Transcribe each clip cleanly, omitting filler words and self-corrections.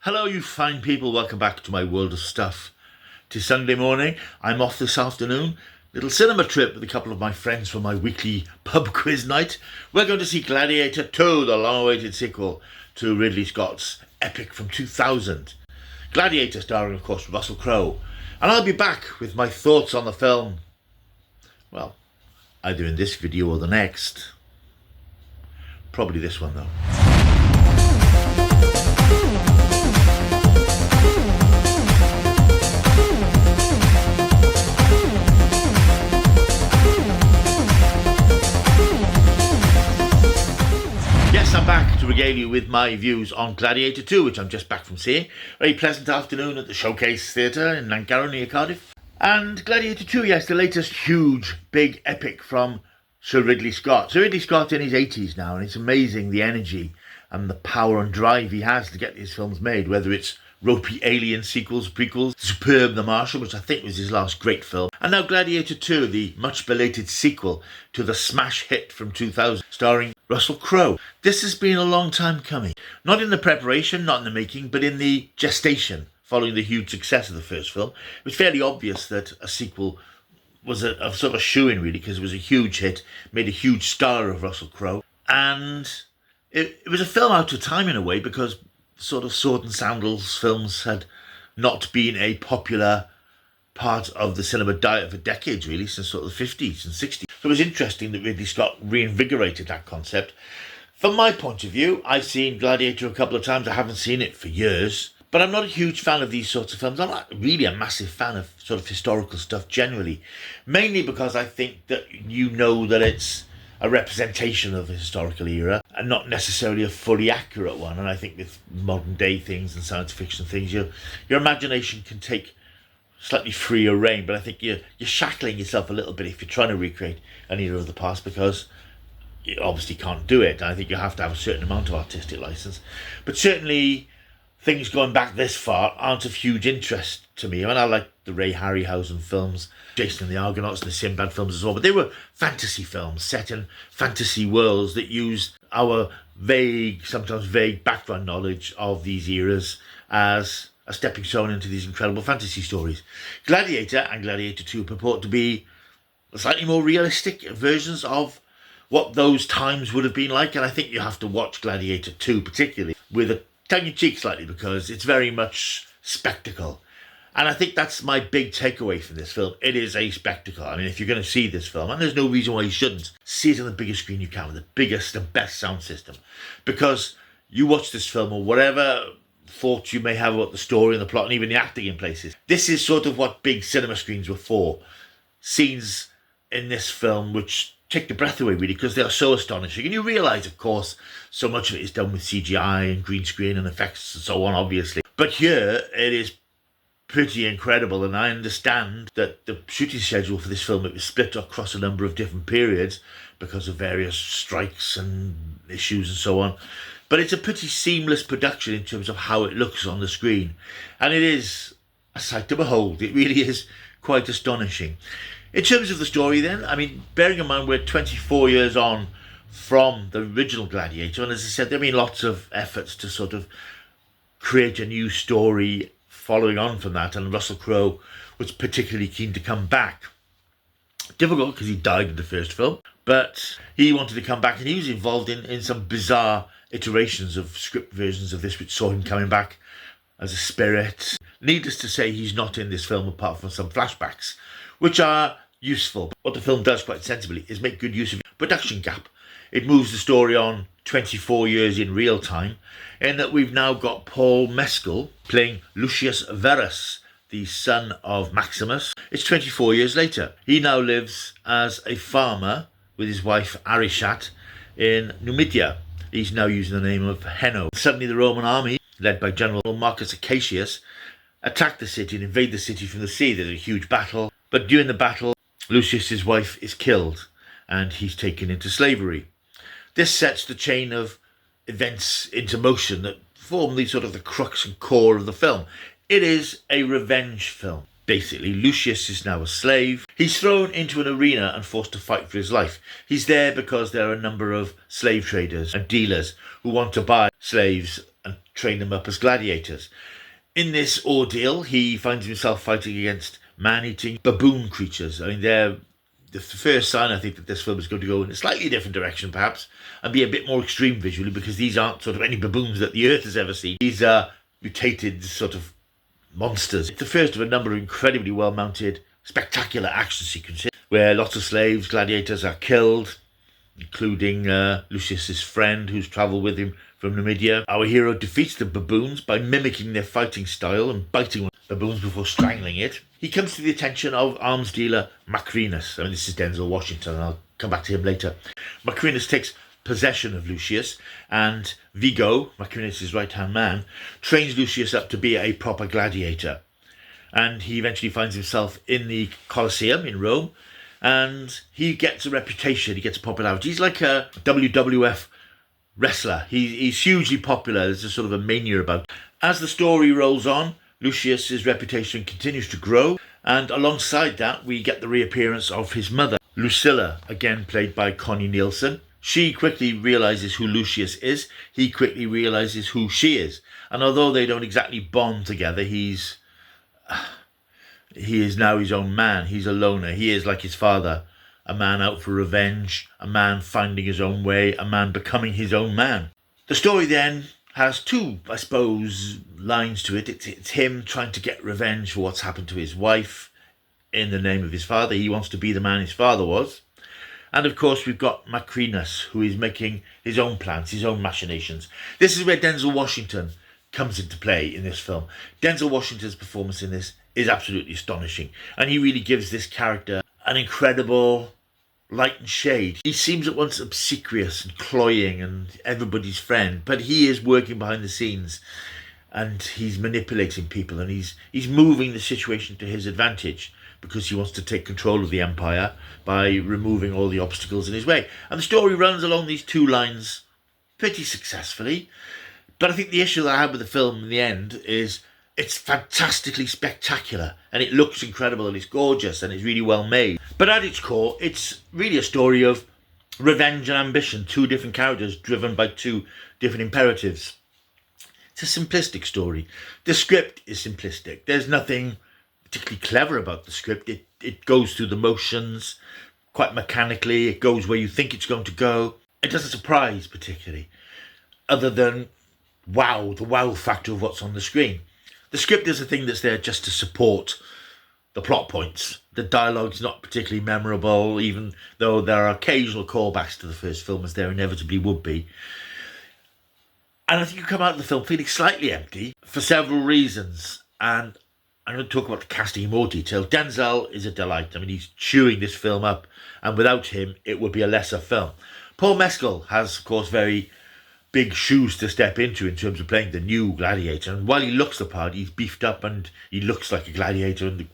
Hello, you fine people. Welcome back to my world of stuff. Tis Sunday morning. I'm off this afternoon. Little cinema trip with a couple of my friends for my weekly pub quiz night. We're going to see Gladiator 2, the long-awaited sequel to Ridley Scott's epic from 2000. Gladiator starring, of course, Russell Crowe. And I'll be back with my thoughts on the film. Well, either in this video or the next. Probably this one, though. Yes, I'm back to regale you with my views on Gladiator 2, which I'm just back from seeing. Very pleasant afternoon at the Showcase Theatre in Lancarrow near Cardiff. And Gladiator 2, yes, the latest huge, big epic from Sir Ridley Scott. Sir Ridley Scott in his 80s now, and it's amazing the energy and the power and drive he has to get these films made, whether it's ropey Alien sequels, prequels, Superb the Martian, which I think was his last great film, and now Gladiator 2, the much-belated sequel to the smash hit from 2000, starring Russell Crowe. This has been a long time coming. Not in the preparation, not in the making, but in the gestation, following the huge success of the first film. It was fairly obvious that a sequel was a sort of a shoo-in, really, because it was a huge hit, made a huge star of Russell Crowe, and it was a film out of time in a way, because sort of sword and sandals films had not been a popular part of the cinema diet for decades, really, since sort of the 50s and 60s. So it was interesting that Ridley Scott reinvigorated that concept. From my point of view, I've seen Gladiator a couple of times. I haven't seen it for years, but I'm not a huge fan of these sorts of films. I'm not really a massive fan of sort of historical stuff generally, mainly because I think that you know that it's a representation of a historical era and not necessarily a fully accurate one. And I think with modern day things and science fiction things, your imagination can take slightly freer reign, but I think you're shackling yourself a little bit if you're trying to recreate an era of the past, because you obviously can't do it. And I think you have to have a certain amount of artistic license. But certainly things going back this far aren't of huge interest to me. I mean, I like the Ray Harryhausen films, Jason and the Argonauts and the Sinbad films as well, but they were fantasy films set in fantasy worlds that used our vague, sometimes vague background knowledge of these eras as a stepping stone into these incredible fantasy stories. Gladiator and Gladiator 2 purport to be slightly more realistic versions of what those times would have been like, and I think you have to watch Gladiator 2 particularly with a tongue-in-cheek slightly, because it's very much spectacle. And I think that's my big takeaway from this film. It is a spectacle. I mean, if you're going to see this film, and there's no reason why you shouldn't, see it on the biggest screen you can with the biggest and best sound system. Because you watch this film, or whatever thoughts you may have about the story and the plot and even the acting in places, this is sort of what big cinema screens were for. Scenes in this film which take the breath away, really, because they are so astonishing. And you realise, of course, so much of it is done with CGI and green screen and effects and so on, obviously. But here, it is pretty incredible, and I understand that the shooting schedule for this film, it was split across a number of different periods because of various strikes and issues and so on. But it's a pretty seamless production in terms of how it looks on the screen. And it is a sight to behold. It really is quite astonishing. In terms of the story then, I mean, bearing in mind we're 24 years on from the original Gladiator, and as I said, there have been lots of efforts to sort of create a new story following on from that, and Russell Crowe was particularly keen to come back. Difficult because he died in the first film, but he wanted to come back, and he was involved in some bizarre iterations of script versions of this which saw him coming back as a spirit. Needless to say, he's not in this film apart from some flashbacks, which are useful. But what the film does quite sensibly is make good use of production gap. It moves the story on 24 years in real time, in that we've now got Paul Mescal playing Lucius Verus, the son of Maximus. It's 24 years later. He now lives as a farmer with his wife Arishat in Numidia. He's now using the name of Henno. Suddenly the Roman army, led by General Marcus Acacius, attack the city and invade the city from the sea. There's a huge battle, but during the battle, Lucius's wife is killed and he's taken into slavery. This sets the chain of events into motion that form the sort of the crux and core of the film. It is a revenge film. Basically, Lucius is now a slave. He's thrown into an arena and forced to fight for his life. He's there because there are a number of slave traders and dealers who want to buy slaves and train them up as gladiators. In this ordeal, he finds himself fighting against man-eating baboon creatures. I mean, they're the first sign, I think, that this film is going to go in a slightly different direction, perhaps, and be a bit more extreme visually, because these aren't sort of any baboons that the Earth has ever seen. These are mutated sort of monsters. It's the first of a number of incredibly well-mounted, spectacular action sequences, where lots of slaves, gladiators, are killed, including Lucius's friend who's travelled with him from Numidia. Our hero defeats the baboons by mimicking their fighting style and biting one of the baboons before strangling it. He comes to the attention of arms dealer Macrinus. I mean, this is Denzel Washington, and I'll come back to him later. Macrinus takes possession of Lucius, and Vigo, Macrinus' right-hand man, trains Lucius up to be a proper gladiator. And he eventually finds himself in the Colosseum in Rome, and he gets a reputation, he gets popularity. He's like a WWF wrestler. He's hugely popular. There's a sort of a mania about him. As the story rolls on, Lucius's reputation continues to grow, and alongside that we get the reappearance of his mother, Lucilla, again played by Connie Nielsen. She quickly realises who Lucius is, he quickly realises who she is, and although they don't exactly bond together, he is now his own man. He's a loner. He is like his father, a man out for revenge, a man finding his own way, a man becoming his own man. The story then has two, I suppose, lines to it. It's him trying to get revenge for what's happened to his wife in the name of his father. He wants to be the man his father was. And of course, we've got Macrinus, who is making his own plans, his own machinations. This is where Denzel Washington comes into play in this film. Denzel Washington's performance in this is absolutely astonishing. And he really gives this character an incredible light and shade. He seems at once obsequious and cloying and everybody's friend, but he is working behind the scenes and he's manipulating people, and he's moving the situation to his advantage because he wants to take control of the empire by removing all the obstacles in his way. And the story runs along these two lines pretty successfully. But I think the issue that I had with the film in the end is it's fantastically spectacular and it looks incredible and it's gorgeous and it's really well made. But at its core, it's really a story of revenge and ambition, two different characters driven by two different imperatives. It's a simplistic story. The script is simplistic. There's nothing particularly clever about the script. It goes through the motions quite mechanically. It goes where you think it's going to go. It doesn't surprise particularly, other than the wow factor of what's on the screen. The script is a thing that's there just to support the plot points. The dialogue's not particularly memorable, even though there are occasional callbacks to the first film, as there inevitably would be. And I think you come out of the film feeling slightly empty for several reasons. And I'm going to talk about the casting in more detail. Denzel is a delight. I mean, he's chewing this film up, and without him, it would be a lesser film. Paul Mescal has, of course, very big shoes to step into in terms of playing the new Gladiator. And while he looks the part, he's beefed up and he looks like a gladiator, and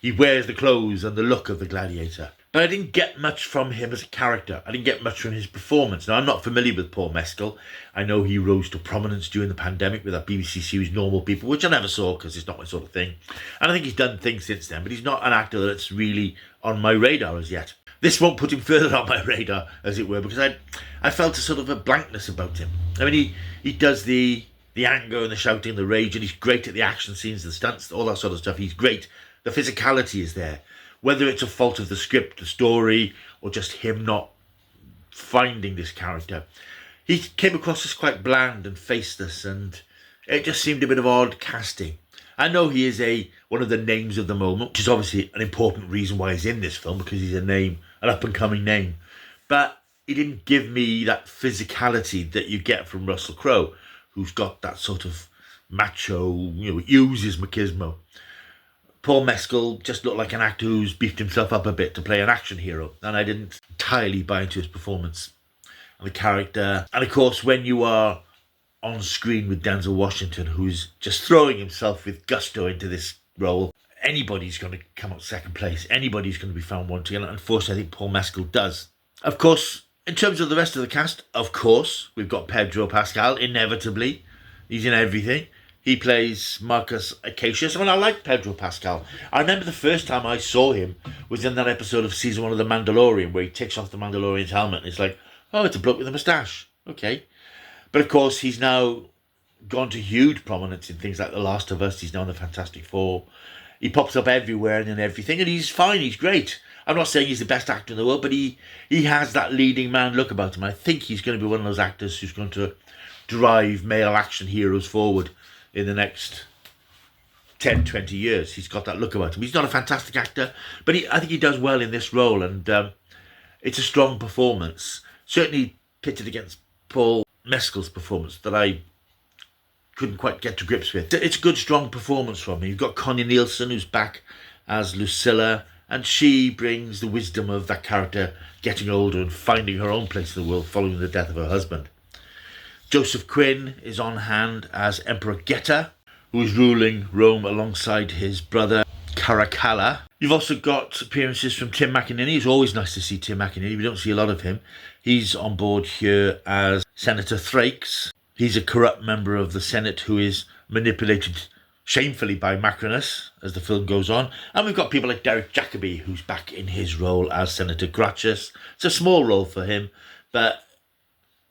he wears the clothes and the look of the gladiator. But I didn't get much from him as a character. I didn't get much from his performance. Now, I'm not familiar with Paul Mescal. I know he rose to prominence during the pandemic with that BBC series Normal People, which I never saw because it's not my sort of thing. And I think he's done things since then, but he's not an actor that's really on my radar as yet. This won't put him further on my radar, as it were, because I felt a sort of a blankness about him. I mean, he does the anger and the shouting, the rage, and he's great at the action scenes, the stunts, all that sort of stuff. He's great. The physicality is there. Whether it's a fault of the script, the story, or just him not finding this character, he came across as quite bland and faceless, and it just seemed a bit of odd casting. I know he is one of the names of the moment, which is obviously an important reason why he's in this film, because he's an up-and-coming name. But he didn't give me that physicality that you get from Russell Crowe, who's got that sort of macho, uses machismo. Paul Mescal just looked like an actor who's beefed himself up a bit to play an action hero, and I didn't entirely buy into his performance and the character. And of course, when you are on screen with Denzel Washington, who's just throwing himself with gusto into this role, anybody's going to come out second place. Anybody's going to be found wanting, and unfortunately I think Paul Mescal does. Of course, in terms of the rest of the cast, of course, we've got Pedro Pascal, inevitably. He's in everything. He plays Marcus Acacius. I mean, I like Pedro Pascal. I remember the first time I saw him was in that episode of season 1 of The Mandalorian, where he takes off the Mandalorian's helmet and it's like, oh, it's a bloke with a moustache. Okay. But of course, he's now gone to huge prominence in things like The Last of Us. He's now in the Fantastic Four. He pops up everywhere and in everything, and he's fine, he's great. I'm not saying he's the best actor in the world, but he has that leading man look about him. I think he's going to be one of those actors who's going to drive male action heroes forward in the next 10, 20 years. He's got that look about him. He's not a fantastic actor, but I think he does well in this role, and it's a strong performance. Certainly pitted against Paul Mescal's performance that I couldn't quite get to grips with. It's a good, strong performance from him. You've got Connie Nielsen, who's back as Lucilla, and she brings the wisdom of that character getting older and finding her own place in the world following the death of her husband. Joseph Quinn is on hand as Emperor Geta, who is ruling Rome alongside his brother Caracalla. You've also got appearances from Tim McInerney. It's always nice to see Tim McInerney. We don't see a lot of him. He's on board here as Senator Thrakes. He's a corrupt member of the Senate who is manipulated shamefully by Macrinus as the film goes on. And we've got people like Derek Jacobi, who's back in his role as Senator Gratius. It's a small role for him, but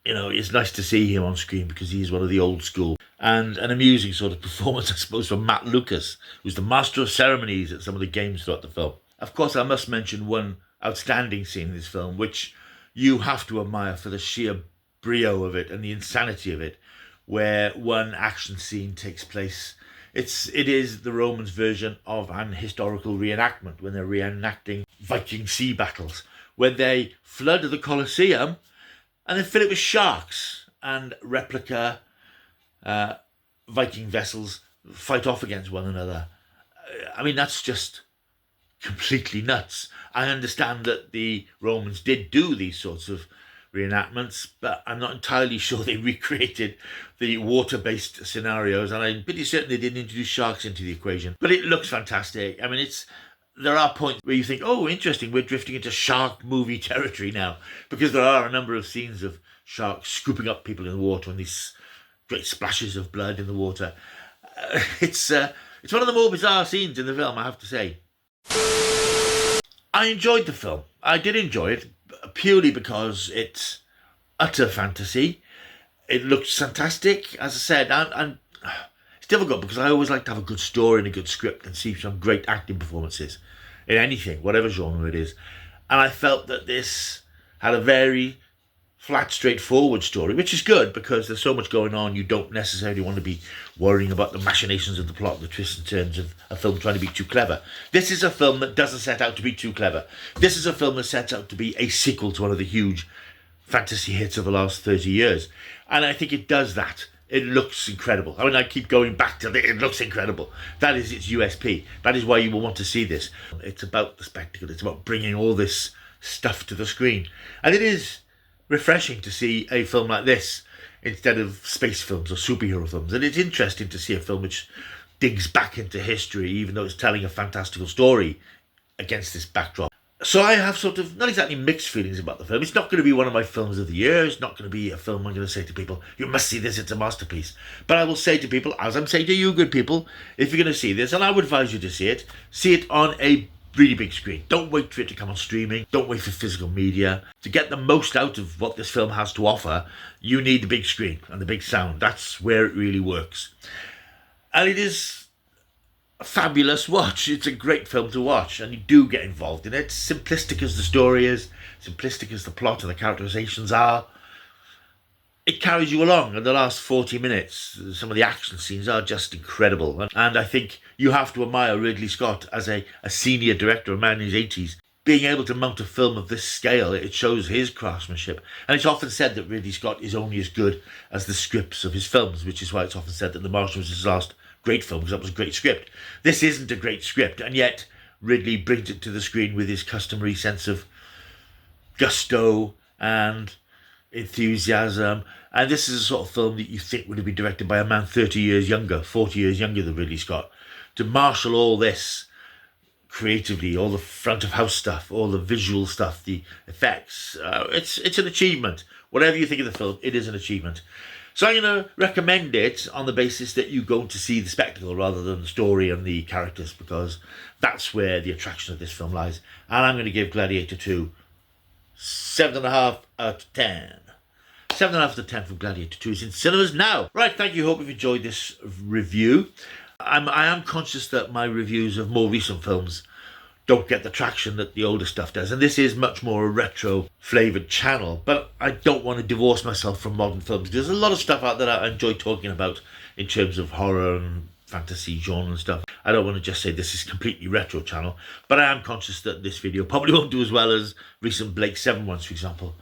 you know, it's nice to see him on screen because he's one of the old school. And an amusing sort of performance, I suppose, from Matt Lucas, who's the master of ceremonies at some of the games throughout the film. Of course, I must mention one outstanding scene in this film, which you have to admire for the sheer brio of it and the insanity of it, where one action scene takes place. It is the Romans' version of an historical reenactment, when they're reenacting Viking sea battles, when they flood the Colosseum and then fill it with sharks, and replica Viking vessels fight off against one another. I mean, that's just completely nuts. I understand that the Romans did do these sorts of reenactments, but I'm not entirely sure they recreated the water-based scenarios, and I'm pretty certain they didn't introduce sharks into the equation. But it looks fantastic. I mean, there are points where you think, oh, interesting, we're drifting into shark movie territory now, because there are a number of scenes of sharks scooping up people in the water and these great splashes of blood in the water. It's one of the more bizarre scenes in the film, I have to say. I enjoyed the film. I did enjoy it, purely because it's utter fantasy. It looks fantastic, as I said, and it's difficult because I always like to have a good story and a good script and see some great acting performances in anything, whatever genre it is. And I felt that this had a very flat, straightforward story, which is good because there's so much going on. You don't necessarily want to be worrying about the machinations of the plot, the twists and turns of a film trying to be too clever. This is a film that doesn't set out to be too clever. This is a film that sets out to be a sequel to one of the huge fantasy hits of the last 30 years. And I think it does that. It looks incredible. I mean, I keep going back to it looks incredible. That is its USP. That is why you will want to see this. It's about the spectacle. It's about bringing all this stuff to the screen. And it is refreshing to see a film like this instead of space films or superhero films. And it's interesting to see a film which digs back into history, even though it's telling a fantastical story against this backdrop. So I have sort of not exactly mixed feelings about the film. It's not going to be one of my films of the year. It's not going to be a film I'm going to say to people, you must see this, it's a masterpiece. But I will say to people, as I'm saying to you good people, if you're going to see this, and I would advise you to see it on a really big screen. Don't wait for it to come on streaming. Don't wait for physical media. To get the most out of what this film has to offer, you need the big screen and the big sound. That's where it really works. And it is a fabulous watch. It's a great film to watch, and you do get involved in it. Simplistic as the story is, simplistic as the plot and the characterizations are, it carries you along. And the last 40 minutes, some of the action scenes are just incredible. And I think you have to admire Ridley Scott as a senior director, a man in his 80s. Being able to mount a film of this scale, it shows his craftsmanship. And it's often said that Ridley Scott is only as good as the scripts of his films, which is why it's often said that The Martian was his last great film, because that was a great script. This isn't a great script, and yet Ridley brings it to the screen with his customary sense of gusto and enthusiasm. And this is a sort of film that you think would have been directed by a man 30 years younger, 40 years younger than Ridley Scott. To marshal all this creatively, all the front of house stuff, all the visual stuff, the effects, it's an achievement. Whatever you think of the film, it is an achievement. So I'm going to recommend it on the basis that you go to see the spectacle rather than the story and the characters, because that's where the attraction of this film lies. And I'm going to give Gladiator 2 7.5 out of 10. 7.5 out of 10 from Gladiator 2 is in cinemas now. Right, thank you. Hope you've enjoyed this review. I am conscious that my reviews of more recent films don't get the traction that the older stuff does. And this is much more a retro-flavoured channel. But I don't want to divorce myself from modern films. There's a lot of stuff out there that I enjoy talking about in terms of horror and fantasy genre and stuff. I don't want to just say this is completely retro channel. But I am conscious that this video probably won't do as well as recent Blake 7 ones, for example.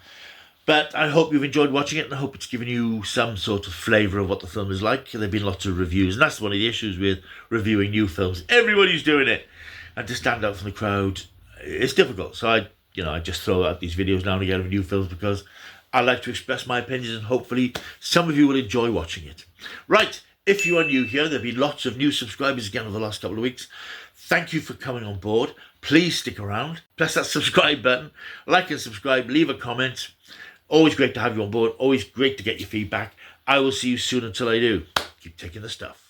But I hope you've enjoyed watching it, and I hope it's given you some sort of flavour of what the film is like. There have been lots of reviews, and that's one of the issues with reviewing new films. Everybody's doing it. And to stand out from the crowd, it's difficult. So I just throw out these videos now and again of new films because I like to express my opinions, and hopefully some of you will enjoy watching it. Right, if you are new here, there have been lots of new subscribers again over the last couple of weeks. Thank you for coming on board. Please stick around. Press that subscribe button. Like and subscribe. Leave a comment. Always great to have you on board. Always great to get your feedback. I will see you soon. Until I do, keep taking the stuff.